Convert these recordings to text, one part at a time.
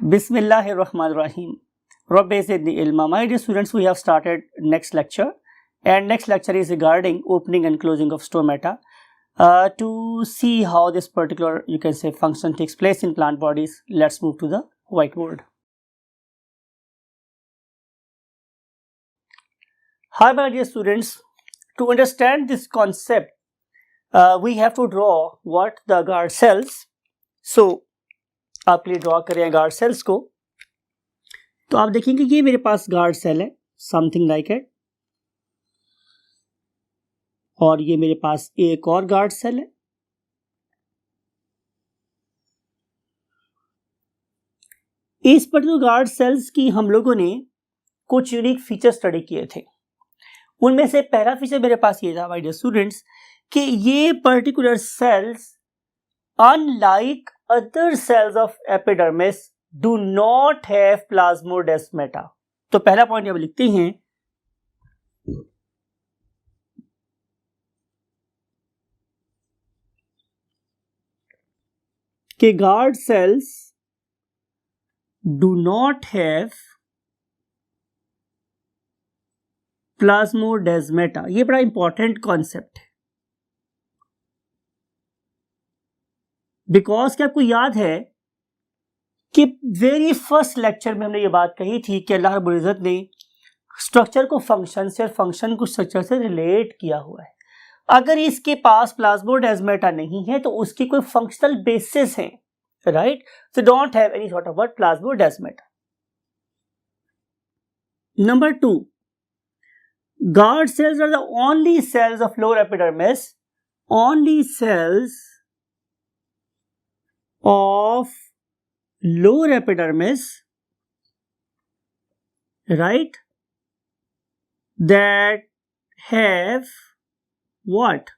Bismillahirrahmanirrahim. Rabbi zidni ilma. My dear students, we have started next lecture, and next lecture is regarding opening and closing of stomata. To see how this particular, you can say, function takes place in plant bodies, let's move to the whiteboard. Hi, my dear students. To understand this concept, we have to draw what the guard cells. So, आपके लिए draw करें guard cells को. तो आप देखेंगे ये मेरे पास guard cell है, समथिंग लाइक इट, और ये मेरे पास एक और गार्ड सेल है. इस पर्टिकुलर गार्ड सेल्स की हम लोगों ने कुछ यूनिक फीचर स्टडी किए थे. उनमें से पहला फीचर मेरे पास ये था, माय डियर स्टूडेंट्स, कि ये particular cells unlike other cells of epidermis do not have plasmodesmata. तो पहला पॉइंट अब लिखते हैं कि guard cells do not have plasmodesmata. ये बड़ा इंपॉर्टेंट कॉन्सेप्ट है, बिकॉज क्या आपको याद है कि वेरी फर्स्ट लेक्चर में हमने ये बात कही थी कि अल्लाह रब्बुल इज़्ज़त ने स्ट्रक्चर को फंक्शन से और फंक्शन को स्ट्रक्चर से रिलेट किया हुआ है. अगर इसके पास प्लाज्मोडेस्माटा नहीं है तो उसकी कोई फंक्शनल बेसिस है, right? So don't have any sort of word plasmodesmata. Number 2, guard cells are the only cells of lower epidermis, only cells of lower epidermis, right, that have what?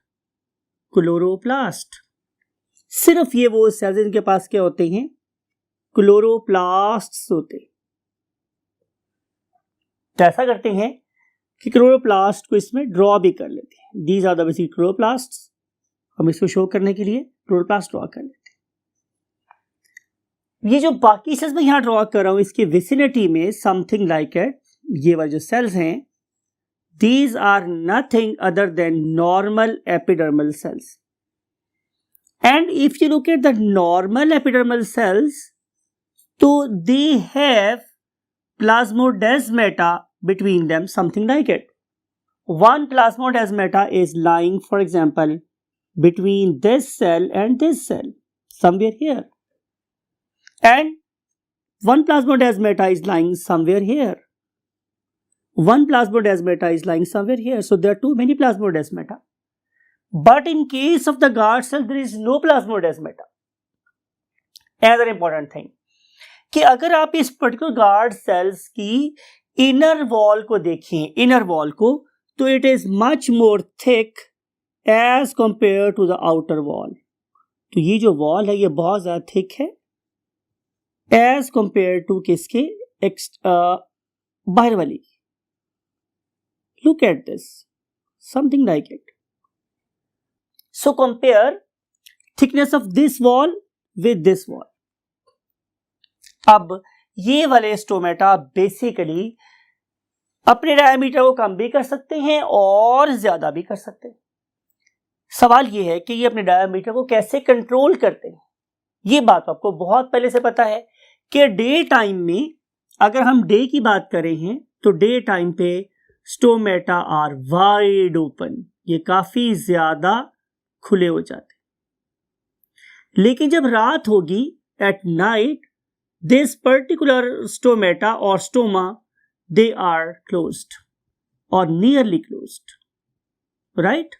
Chloroplast. सिर्फ ये वो sales इनके पास क्या होते हैं? Chloroplasts होते हैं. तो ऐसा करते हैं कि क्लोरोप्लास्ट को इसमें ड्रॉ भी कर लेते हैं. These are the basic chloroplasts. हम इसको शो करने के लिए क्लोरोप्लास्ट ड्रॉ कर लेते हैं. ये जो बाकी सेल्स मैं यहां ड्रॉ कर रहा हूं इसके विसिनिटी में समथिंग लाइक इट, ये वाले जो सेल्स हैं, these are nothing other than normal epidermal cells. And if you look at the normal epidermal cells, तो they have plasmodesmata between them, something like it. One plasmodesmata is lying, for example, between this cell and this cell, somewhere here. And one plasmodesmata is lying somewhere here. One plasmodesmata is lying somewhere here. So there are too many plasmodesmata. But in case of the guard cell, there is no plasmodesmata. Another important thing, कि अगर आप इस particular guard cells की inner wall को देखें, inner wall को, तो it is much more thick as compare to the outer wall. तो ये जो वॉल है ये बहुत ज्यादा थिक है एज कंपेयर टू किसके? बाहर वाली. Look at this, something like it. So compare thickness of this wall with this wall. अब ये वाले स्टोमेटा बेसिकली अपने डायमीटर को कम भी कर सकते हैं और ज्यादा भी कर सकते हैं. सवाल ये है कि ये अपने डायमीटर को कैसे कंट्रोल करते हैं. ये बात आपको बहुत पहले से पता है कि डे टाइम में, अगर हम डे की बात करें हैं, तो डे टाइम पे स्टोमेटा आर वाइड ओपन, ये काफी ज्यादा खुले हो जाते. लेकिन जब रात होगी, at night, this particular stomata और स्टोमा, दे आर क्लोज्ड और नियरली क्लोज्ड, राइट?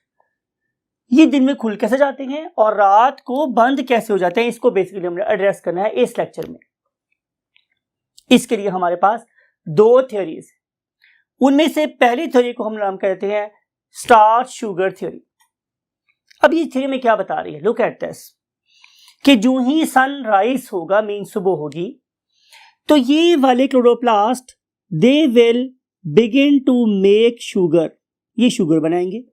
ये दिन में खुल कैसे जाते हैं और रात को बंद कैसे हो जाते हैं, इसको बेसिकली हमने एड्रेस करना है इस लेक्चर में. इसके लिए हमारे पास दो थ्योरीज हैं. उनमें से पहली थ्योरी को हम नाम कहते हैं स्टार्च शुगर थ्योरी. अब ये थ्योरी में क्या बता रही है? लुक एट दिस, कि जो ही सनराइज होगा, मीन सुबह होगी, तो ये वाले chloroplast they will begin to make sugar. ये शुगर बनाएंगे.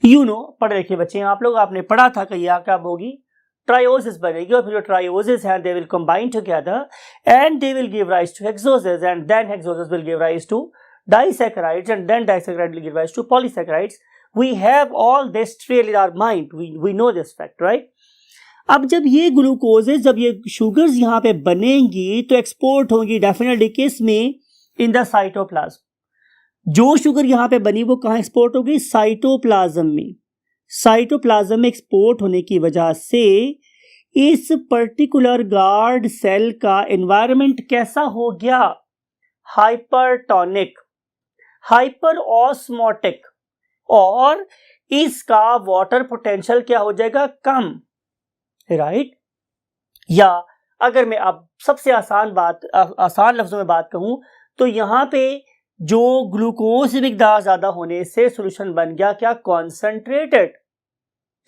यू नो, पढ़े लिखे बच्चे हैं आप लोग, आपने पढ़ा था कि यह क्या होगी? ट्रायोसिस बनेगी और फिर जो ट्रायोसिस है they will combine together and they will give rise to hexoses and then hexoses will give rise to disaccharides and then disaccharide will give rise to polysaccharides. We have all this trail in our mind. We know this fact, right? अब जब ये ग्लूकोजेस, जब ये sugars यहाँ पे बनेंगी तो export होंगी डेफिनेटली किस में? In the cytoplasm. जो शुगर यहाँ पे बनी वो कहाँ एक्सपोर्ट होगी? साइटोप्लाज्म में। साइटोप्लाज्म में एक्सपोर्ट होने की वजह से इस पर्टिकुलर गार्ड सेल का एनवायरनमेंट कैसा हो गया? हाइपरटोनिक, हाइपर ऑस्मोटिक, और इसका वाटर पोटेंशियल क्या हो जाएगा? कम, राइट? या अगर मैं अब सबसे आसान लफ्जों में बात कहूं तो यहां पे जो ग्लूकोज की मिकदार ज्यादा होने से सॉल्यूशन बन गया क्या? Concentrated,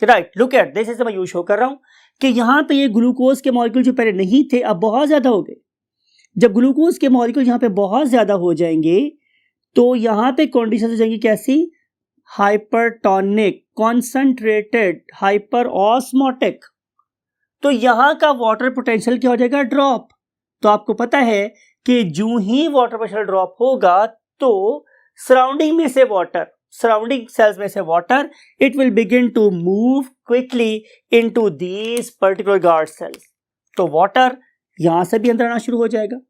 right? Look at this, मैं यूज शो कर रहा हूं कि यहां पे ये ग्लूकोज के मॉलिक्यूल जो पहले नहीं थे अब बहुत ज्यादा हो गए। जब ग्लूकोज के मॉलिक्यूल यहां पे बहुत ज्यादा हो जाएंगे तो यहां पे कंडीशन हो जाएंगी कैसी? Hypertonic, concentrated, hyper osmotic. तो यहां का वाटर पोटेंशियल क्या हो जाएगा? ड्रॉप। तो आपको पता है कि जो ही वाटर पोटेंशियल ड्रॉप होगा तो सराउंडिंग में से वाटर, सराउंडिंग सेल्स में से water, it will begin to move quickly into these particular guard cells. तो वाटर यहां से भी अंदर आना शुरू हो जाएगा,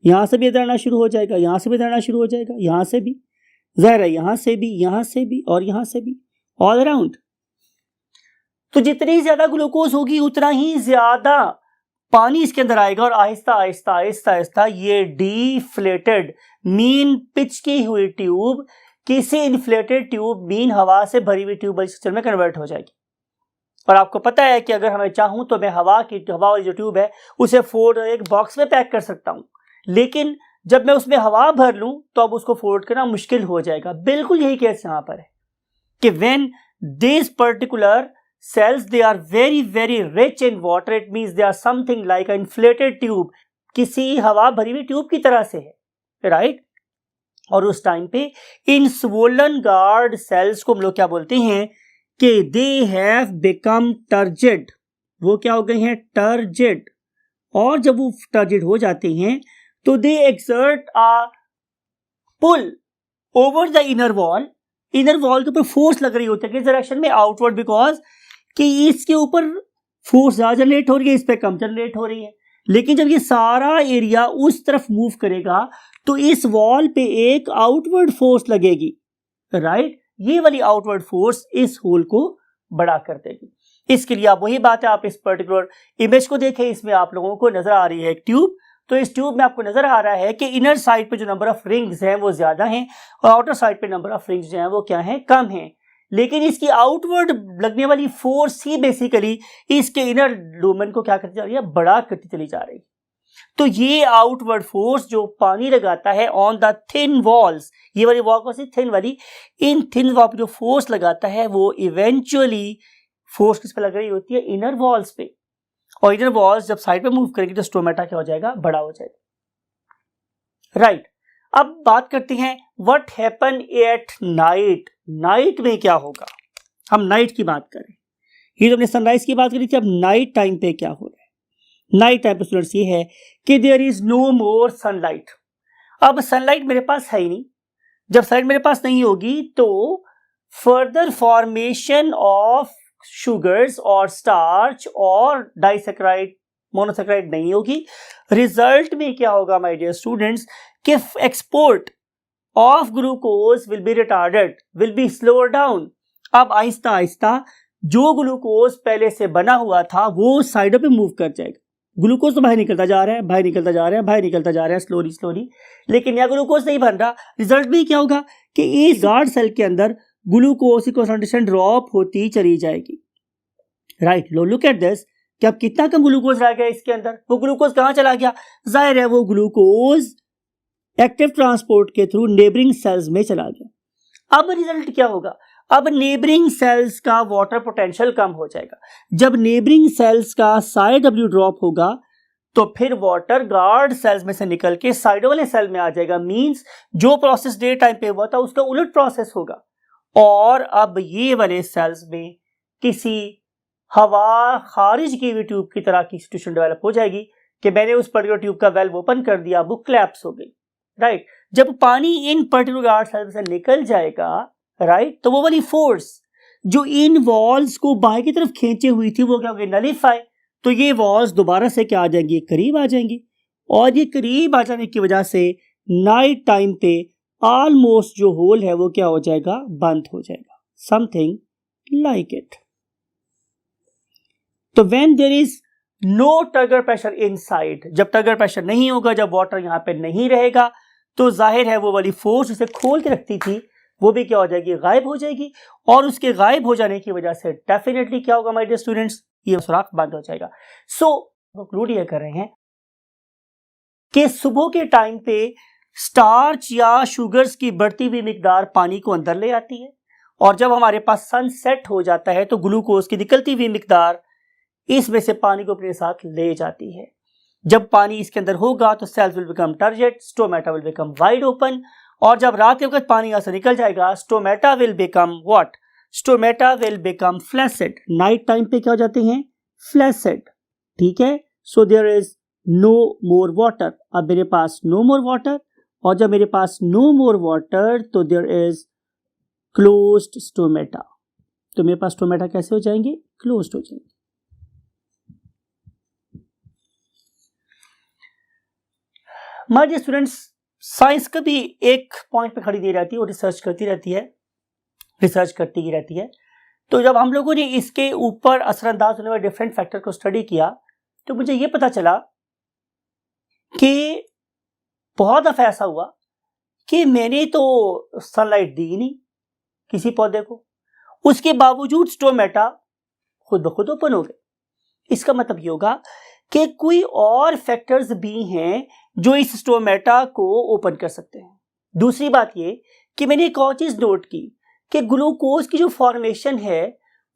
यहां से भी अंदर आना शुरू हो जाएगा, यहां से भी अंदर आना शुरू हो जाएगा, यहां से भी, ज़ाहिर है यहां से भी, यहां से भी और यहां से भी, ऑल अराउंड। तो जितनी ज्यादा ग्लूकोज होगी उतना ही ज्यादा पानी इसके अंदर आएगा और आहिस्ता आहिस्ता आहिस्ता आहिस्ता ये डिफ्लेटेड मीन पिच की हुई ट्यूब किसी इन्फ्लेटेड ट्यूब, मीन हवा से भरी हुई ट्यूब स्ट्रक्चर में कन्वर्ट हो जाएगी। और आपको पता है कि अगर हमें चाहूं तो मैं हवा वाली जो ट्यूब है उसे फोल्ड एक बॉक्स में पैक कर सकता हूं, लेकिन जब मैं उसमें हवा भर लूं तो अब उसको फोल्ड करना मुश्किल हो जाएगा। बिल्कुल यही केस यहां पर है कि when this particular cells they are very very rich in water, it means they are something like an inflated tube, किसी हवा भरी हुई ट्यूब की तरह से है, राइट? और उस टाइम पे इन swollen guard cells को हम लोग क्या बोलते हैं कि they have become turgid। वो क्या हो गए हैं? turgid। और जब वो turgid हो जाते हैं तो they exert a pull over the inner wall। Inner wall के ऊपर फोर्स लग रही होती है किस डायरेक्शन में? आउटवर्ड, बिकॉज कि इसके ऊपर फोर्स ज्यादा जनरेट हो रही है, इस पे कम जनरेट हो रही है। लेकिन जब ये सारा एरिया उस तरफ मूव करेगा तो इस वॉल पे एक आउटवर्ड फोर्स लगेगी, राइट? ये वाली आउटवर्ड फोर्स इस होल को बड़ा कर देगी। इसके लिए आप वही बात है, आप इस पर्टिकुलर इमेज को देखें, इसमें आप लोगों को नजर आ रही है एक ट्यूब। तो इस ट्यूब में आपको नजर आ रहा है कि इनर साइड पे जो नंबर ऑफ रिंग्स हैं वो ज्यादा हैं और आउटर साइड पे नंबर ऑफ रिंग्स जो हैं वो क्या हैं? कम हैं। लेकिन इसकी आउटवर्ड लगने वाली फोर्स ही बेसिकली इसके इनर लूमेन को क्या करती जा रही है? बड़ा करती चली जा रही है। तो ये आउटवर्ड फोर्स जो पानी लगाता है ऑन द थिन वॉल्स, ये वाली वॉल कौन सी? थिन वाली। इन थिन वॉल पे जो फोर्स लगाता है वो इवेंचुअली फोर्स किस पे लग रही होती है? इनर वॉल्स पे। और इनर वॉल्स जब साइड पे मूव करेगी तो स्टोमेटा क्या हो जाएगा? बड़ा हो जाएगा, राइट? अब बात करते हैं what happen at night. Night में क्या होगा? हम नाइट की बात करें, ये तो हमने सनराइज की बात करी थी, अब नाइट टाइम पे क्या हो रहा है? नाइट टाइम पे स्टूडेंट्स ये है कि there is no more sunlight. अब सनलाइट मेरे पास है ही नहीं। जब सनलाइट मेरे पास नहीं होगी तो फर्दर फॉर्मेशन ऑफ शुगर्स और स्टार्च और डाइसैकराइड, मोनोसैकराइड नहीं होगी। रिजल्ट में क्या होगा माय डियर स्टूडेंट्स कि export of glucose will be retarded, will be slower down. अब आहिस्ता आहिस्ता जो ग्लूकोज पहले से बना हुआ था वो साइडों पे मूव कर जाएगा। ग्लूकोज तो बाहर निकलता जा रहा है, बाहर निकलता जा रहा है, बाहर निकलता जा रहा है स्लोली स्लोली, लेकिन यह ग्लूकोज नहीं बन रहा। रिजल्ट में क्या होगा कि इस गार्ड सेल के अंदर ग्लूकोज की कंसंट्रेशन ड्रॉप होती चली जाएगी, right? Low look at this कि अब कितना कम ग्लूकोज रह गया इसके अंदर। वो ग्लूकोज कहां चला गया? जाहिर है वो ग्लूकोज एक्टिव ट्रांसपोर्ट के थ्रू नेबरिंग सेल्स में चला गया। अब रिजल्ट क्या होगा? अब नेबरिंग सेल्स का वाटर पोटेंशियल कम हो जाएगा। जब नेबरिंग सेल्स का साइड डब्ल्यू ड्रॉप होगा तो फिर वाटर गार्ड सेल्स में से निकल के साइडों वाले सेल में आ जाएगा। मींस जो प्रोसेस डे टाइम पे हुआ था उसका उलट प्रोसेस होगा और अब ये वाले सेल्स में किसी हवा खारिज की हुई ट्यूब की तरह की सिचुएशन डेवलप हो जाएगी कि मैंने उस पर्टिकुलर ट्यूब का वेल्व ओपन कर दिया, वो क्लैप्स हो गई, राइट। जब पानी इन पर्टिकुलर गार्ड सेल से निकल जाएगा, राइट, तो वो वाली फोर्स जो इन वॉल्स को बाहर की तरफ खींचे हुई थी वो क्या होगी, नलिफाई। तो ये वॉल्स दोबारा से क्या आ जाएंगी, करीब आ जाएंगी, और ये करीब आ जाने की वजह से नाइट टाइम पे ऑलमोस्ट जो होल है वो क्या हो जाएगा, बंद हो जाएगा, समथिंग लाइक इट। तो when there is no turgor pressure inside, जब टर्गर प्रेशर नहीं होगा, जब वाटर यहां पे नहीं रहेगा, तो जाहिर है वो वाली फोर्स उसे खोल के रखती थी वो भी क्या हो जाएगी, गायब हो जाएगी। और उसके गायब हो जाने की वजह से डेफिनेटली क्या होगा माय डियर स्टूडेंट्स, ये सुराख बंद हो जाएगा। सो कंक्लूड ये कर रहे हैं कि सुबह के टाइम पे स्टार्च या शुगर्स की बढ़ती हुई मिकदार पानी को अंदर ले आती है, और जब हमारे पास सन सेट हो जाता है तो ग्लूकोज की निकलती हुई मिकदार इसमें से पानी को अपने साथ ले जाती है। जब पानी इसके अंदर होगा तो cells will become turgid, stomata will become wide open, और जब रात के वक्त पानी यहां से निकल जाएगा stomata will become what, stomata will become flaccid. Night time पे क्या हो जाते हैं, फ्लैसिड, ठीक है। So there is no more water, अब मेरे पास नो मोर वाटर, और जब मेरे पास नो मोर वाटर तो देयर इज क्लोज्ड स्टोमेटा, तो मेरे पास स्टोमेटा कैसे हो जाएंगे, क्लोज्ड हो जाएंगे। माय डियर स्टूडेंट्स, साइंस कभी एक पॉइंट पे खड़ी नहीं रहती और रिसर्च करती रहती है, रिसर्च करती ही रहती है। तो जब हम लोगों ने इसके ऊपर असरअंदाज होने वाले डिफरेंट फैक्टर को स्टडी किया तो मुझे ये पता चला कि बहुत दफा ऐसा हुआ कि मैंने तो सनलाइट दी नहीं किसी पौधे को, उसके बावजूद स्टोमेटा खुद ब खुद ओपन हो गए। इसका मतलब ये होगा कि कोई और फैक्टर्स भी हैं जो इस स्टोमेटा को ओपन कर सकते हैं। दूसरी बात ये कि मैंने एक और चीज नोट की कि ग्लूकोज की जो फॉर्मेशन है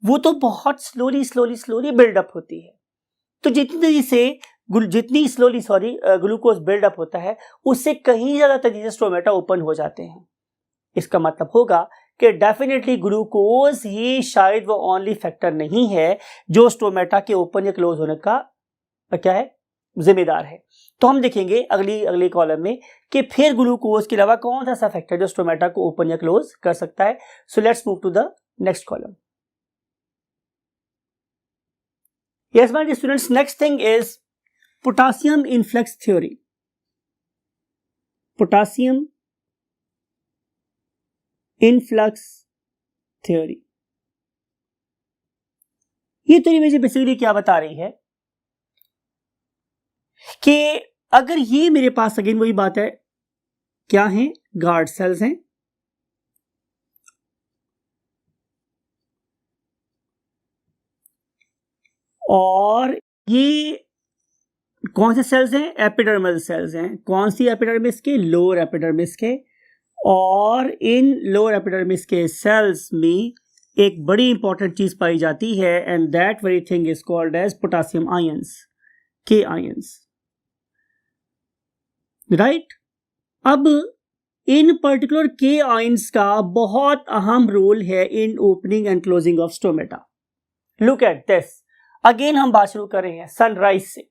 वो तो बहुत स्लोली बिल्डअप होती है। तो जितनी स्लोली ग्लूकोज बिल्डअप होता है उससे कहीं ज्यादा तेजी से स्टोमेटा ओपन हो जाते हैं। इसका मतलब होगा कि डेफिनेटली ग्लूकोज ही शायद वो ओनली फैक्टर नहीं है जो स्टोमेटा के ओपन या क्लोज होने का क्या है, जिम्मेदार है। तो हम देखेंगे अगली कॉलम में कि फिर ग्लूकोज के अलावा कौन सा ऐसा फैक्टर जो स्टोमेटा को ओपन या क्लोज कर सकता है। So let's move to the next column. Yes my dear students, next thing is potassium influx theory. Potassium influx theory, ये थ्योरी मुझे बेसिकली क्या बता रही है कि अगर ये मेरे पास अगेन वही बात है, क्या है, गार्ड सेल्स हैं, और ये कौन से सेल्स हैं, एपिडर्मल सेल्स हैं। कौन सी एपिडर्मिस के, लोअर एपिडर्मिस के, और इन लोअर एपिडर्मिस के सेल्स में एक बड़ी इंपॉर्टेंट चीज पाई जाती है and that very thing is called as potassium ions, K ions, right. अब इन पर्टिकुलर के आयंस का बहुत अहम रोल है इन opening and closing of stomata. Look at this, again हम बात शुरू कर रहे हैं सनराइज से,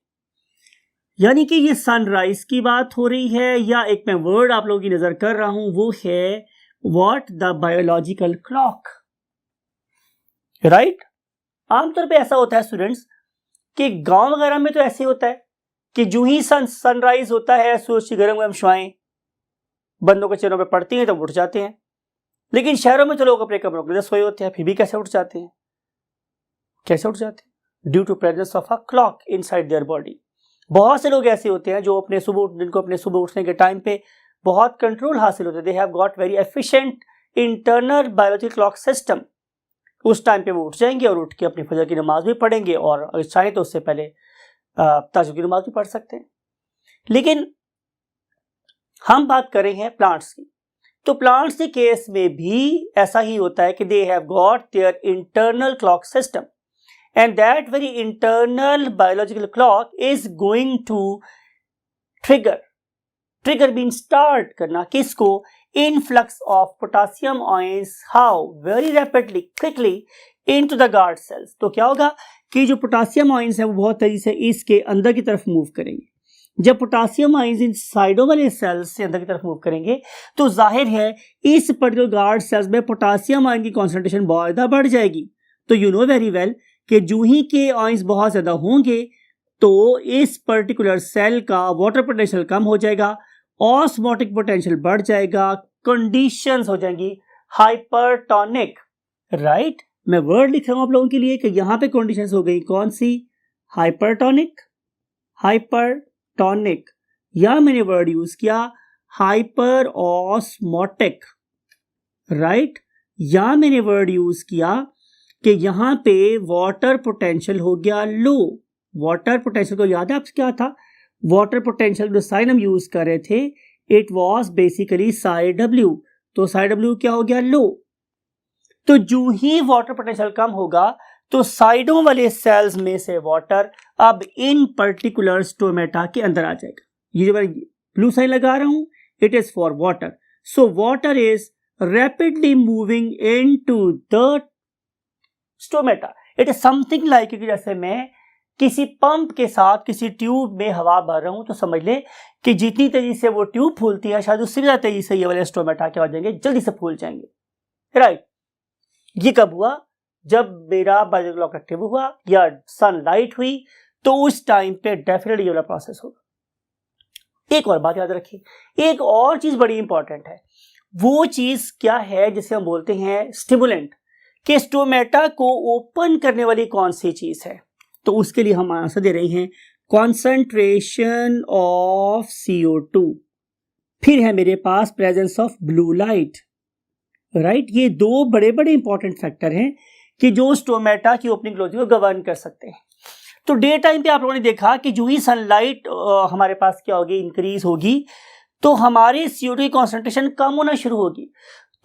यानी कि ये सनराइज की बात हो रही है, या एक मैं वर्ड आप लोगों की नजर कर रहा हूं वो है what, the biological clock, right. आमतौर पे ऐसा होता है स्टूडेंट्स कि गांव वगैरह में तो ऐसे होता है कि जो ही सनराइज होता है सूरज की गर्म गर्म शुआएं बंदों के चेहरों पे पड़ती हैं तो उठ जाते हैं, लेकिन शहरों में तो लोग अपने कमरों के अंदर सोए होते हैं, फिर भी कैसे उठ जाते हैं, कैसे उठ जाते हैं, due to presence of a clock inside their body. बहुत से लोग ऐसे होते हैं जो जिनको अपने सुबह उठने के टाइम पे बहुत कंट्रोल हासिल होते हैं, they have got very efficient internal biological clock system. उस टाइम पे वो उठ जाएंगे और उठ के अपनी फजर की नमाज भी पढ़ेंगे, और अगर चाहें तो उससे पहले ताजुद की नमाज भी पढ़ सकते हैं। लेकिन हम बात कर रहे हैं प्लांट्स की, तो प्लांट्स के केस में भी ऐसा ही होता है कि they have got their internal clock system, and that very internal biological clock is going to trigger means start करना किसको, influx of potassium ions, how, very rapidly, quickly into the guard cells. तो क्या होगा कि जो potassium ions है वो बहुत तेजी से इसके अंदर की तरफ मूव करेंगे। जब पोटासियम आयंस इन साइडों वाले सेल्स से अंदर की तरफ मूव करेंगे तो जाहिर है इस पर्टिकुलर गार्ड सेल्स में पोटासियम आयन की कॉन्सेंट्रेशन बहुत ज़्यादा बढ़ जाएगी। तो यू नो वेरी वेल कि जो ही के आयंस बहुत ज़्यादा होंगे तो इस पर्टिकुलर सेल का वाटर पोटेंशियल कम हो जाएगा, ऑस्मोटिक पोटेंशियल बढ़ जाएगा, कंडीशंस हो जाएंगी हाइपरटोनिक। राइट, मैं वर्ड लिख रहा हूं आप लोगों के लिए कि यहां पे कंडीशंस हो गई कौन सी, हाइपरटोनिक, हाइपरटोनिक, या मैंने वर्ड यूज किया हाइपर ऑस्मोटिक। राइट, या मैंने वर्ड यूज किया कि यहां पे वाटर पोटेंशियल हो गया लो। वाटर पोटेंशियल को याद है आपसे क्या था, वाटर पोटेंशियल जो साइन हम यूज कर रहे थे it was basically Sai W. तो साई डब्ल्यू क्या हो गया, लो। तो जो ही वाटर पोटेंशियल कम होगा तो साइडों वाले सेल्स में से वाटर अब इन पर्टिकुलर स्टोमेटा के अंदर आ जाएगा। ये जो मैं ब्लू साइन लगा रहा हूं it is for water. So water is rapidly moving into the stomata. It is something like कि जैसे मैं किसी पंप के साथ किसी ट्यूब में हवा भर रहा हूं तो समझ ले कि जितनी तेजी से वो ट्यूब फूलती है शायद उससे ज्यादा तेजी से ये वाले स्टोमेटा क्या हो जाएंगे, जल्दी से फूल जाएंगे। राइट, ये कब हुआ, जब मेरा बायोलॉजिकल क्लॉक एक्टिव हुआ या सनलाइट हुई तो उस टाइम पे डेफिनेटली ये वाला प्रोसेस होगा। एक और बात याद रखिए, एक और चीज बड़ी इंपॉर्टेंट है। वो चीज क्या है जिसे हम बोलते हैं स्टिमुलेंट, कि स्टोमेटा को ओपन करने वाली कौन सी चीज है। तो उसके लिए हम आंसर दे रहे हैं कॉन्सेंट्रेशन ऑफ CO2। फिर है मेरे पास presence of blue light. Right, ये दो बड़े बड़े इंपॉर्टेंट फैक्टर हैं कि जो स्टोमेटा की ओपनिंग क्लोजिंग को गवर्न कर सकते हैं। तो डे टाइम पे आप लोगों ने देखा कि जो ही सनलाइट हमारे पास क्या होगी, इंक्रीज होगी, तो हमारे CO2 की कॉन्सेंट्रेशन कम होना शुरू होगी।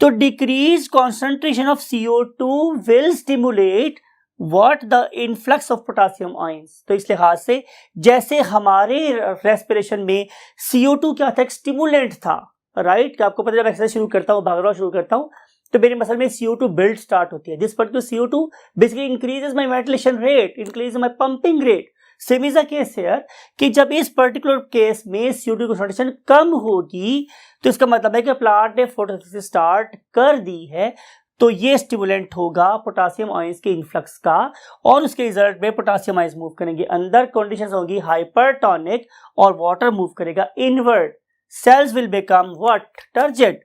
तो decrease concentration of CO2 will stimulate what, the influx of potassium ions. तो इस लिहाज से जैसे हमारे रेस्पिरेशन में CO2 क्या था, एक स्टिमुलेंट था। राइट, कि आपको पता है जब एक्सरसाइज शुरू करता हूँ, भागना शुरू करता हूँ तो मेरे मसल में CO2 बिल्ड स्टार्ट होती है। This particular CO2 basically increases my ventilation rate, increases my pumping rate. Same is the case here कि जब इस पर्टिकुलर केस में CO2 की कॉन्सेंट्रेशन कम होगी तो इसका मतलब है कि प्लांट ने फोटोसिंथेसिस स्टार्ट कर दी है। तो ये स्टिमुलेंट होगा पोटासियम आयंस के इन्फ्लक्स का और उसके रिजल्ट में पोटासियम आयंस मूव करेंगे अंदर, कंडीशंस होंगी हाइपरटोनिक और वाटर मूव करेगा inward. Cells will become what, turgid.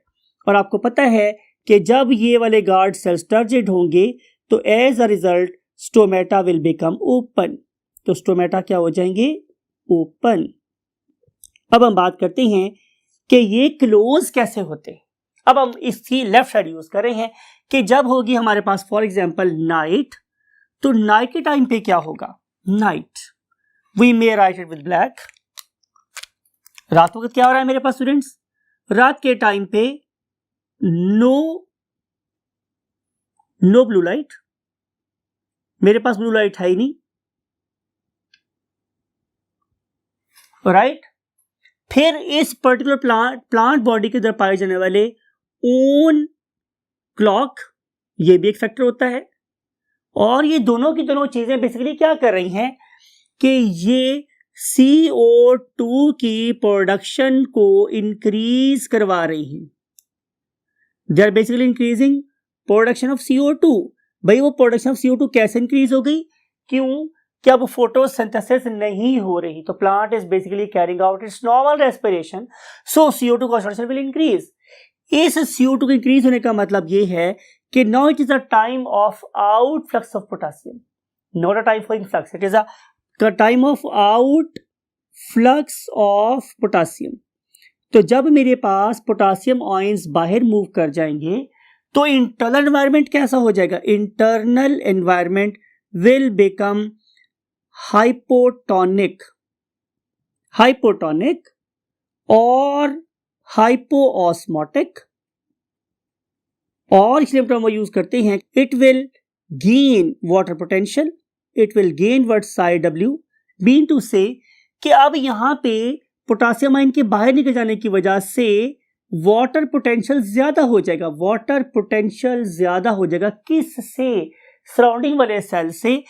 और आपको पता है कि जब ये वाले गार्ड सेल्स टर्जिड होंगे तो as a result stomata will become open. तो स्टोमेटा क्या हो जाएंगे, ओपन। अब हम बात करते हैं कि ये क्लोज कैसे होते हैं। अब हम इसकी लेफ्ट साइड यूज कर रहे हैं कि जब होगी हमारे पास फॉर एग्जांपल नाइट, तो नाइट के टाइम पे क्या होगा, night we may write it with black. रात को क्या हो रहा है मेरे पास स्टूडेंट्स, रात के टाइम पे नो ब्लू लाइट, मेरे पास ब्लू लाइट है ही नहीं। राइट, फिर इस पर्टिकुलर प्लांट बॉडी के अंदर पाए जाने वाले ओन क्लॉक, ये भी एक फैक्टर होता है। और ये दोनों की दोनों चीजें बेसिकली क्या कर रही हैं कि ये CO2 की प्रोडक्शन को इंक्रीज करवा रही हैं। They are basically increasing production of CO2। भाई वो प्रोडक्शन ऑफ CO2 कैसे इंक्रीज हो गई, क्यों, क्या वो फोटोसिंथेसिस नहीं हो रही, तो plant is basically carrying out it's normal respiration, so CO2 concentration will increase. इस CO2 के इंक्रीज होने का मतलब ये है कि now it is a time of outflux of potassium, not a time for influx, it is a time of outflux of potassium. तो जब मेरे पास पोटासियम आयंस बाहर मूव कर जाएंगे तो इंटरनल एनवायरनमेंट कैसा हो जाएगा, internal environment will become hypotonic और हाइपोऑस्मोटिक, और इसलिए हम यूज करते हैं it will gain water potential, it will gain word psi W, mean to say कि अब यहां पे पोटासियम आयन के बाहर निकल जाने की वजह से वाटर पोटेंशियल ज्यादा हो जाएगा। वाटर पोटेंशियल ज्यादा हो जाएगा किससे, सराउंडिंग वाले सेल से,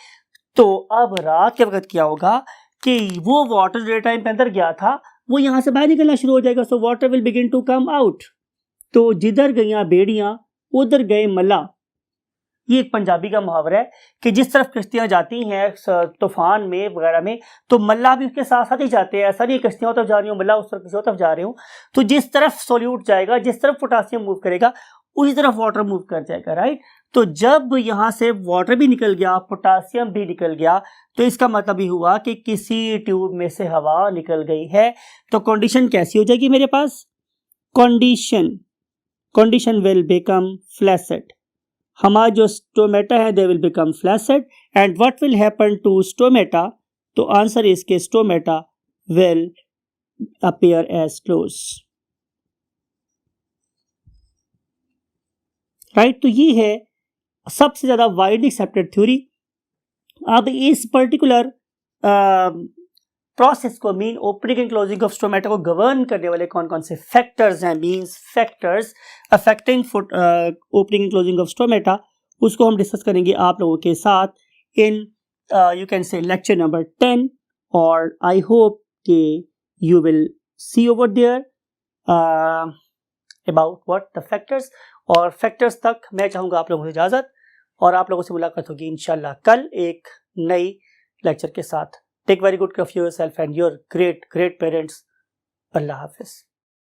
तो अब रात के वक्त क्या होगा कि वो वाटर जो टाइम पे अंदर गया था वो यहां से बाहर निकलना शुरू हो जाएगा। So water will begin to come out. तो जिधर गईयां बेड़ियां उधर गए मल्ला, ये एक पंजाबी का मुहावरा है कि जिस तरफ किश्तियां जाती हैं तूफान में वगैरह में, तो मल्ला भी उसके साथ साथ ही जाते हैं। ऐसा नहीं किश्तियां तरफ जा रही हूँ, मल्ला उस तरफ किसी तरफ जा रहे हो। तो जिस तरफ सोल्यूट जाएगा, जिस तरफ पोटासियम मूव करेगा, उसी तरफ वाटर मूव कर जाएगा, राइट। तो जब यहां से वाटर भी निकल गया, पोटासियम भी निकल गया, तो इसका मतलब ये हुआ कि किसी ट्यूब में से हवा निकल गई है। तो कंडीशन कैसी हो जाएगी मेरे पास? Condition will become flaccid. हमारा जो स्टोमेटा है they will become flaccid. And what will happen to stomata? तो आंसर इज के stomata will appear as close, right. तो ये है सबसे ज्यादा वाइडली एक्सेप्टेड थ्योरी। अब इस पर्टिकुलर प्रोसेस को, mean opening and closing of stomata को गवर्न करने वाले कौन कौन से फैक्टर्स हैं, means factors affecting opening and closing of stomata, उसको हम डिस्कस करेंगे आप लोगों के साथ in you can say lecture number 10। और आई होप कि you will see over there about what the factors. और फैक्टर्स तक मैं चाहूँगा आप लोगों से इजाज़त, और आप लोगों से मुलाकात होगी इंशाल्लाह कल एक नई लेक्चर के साथ। Take very good care of yourself and your great parents. अल्लाह हाफिज़।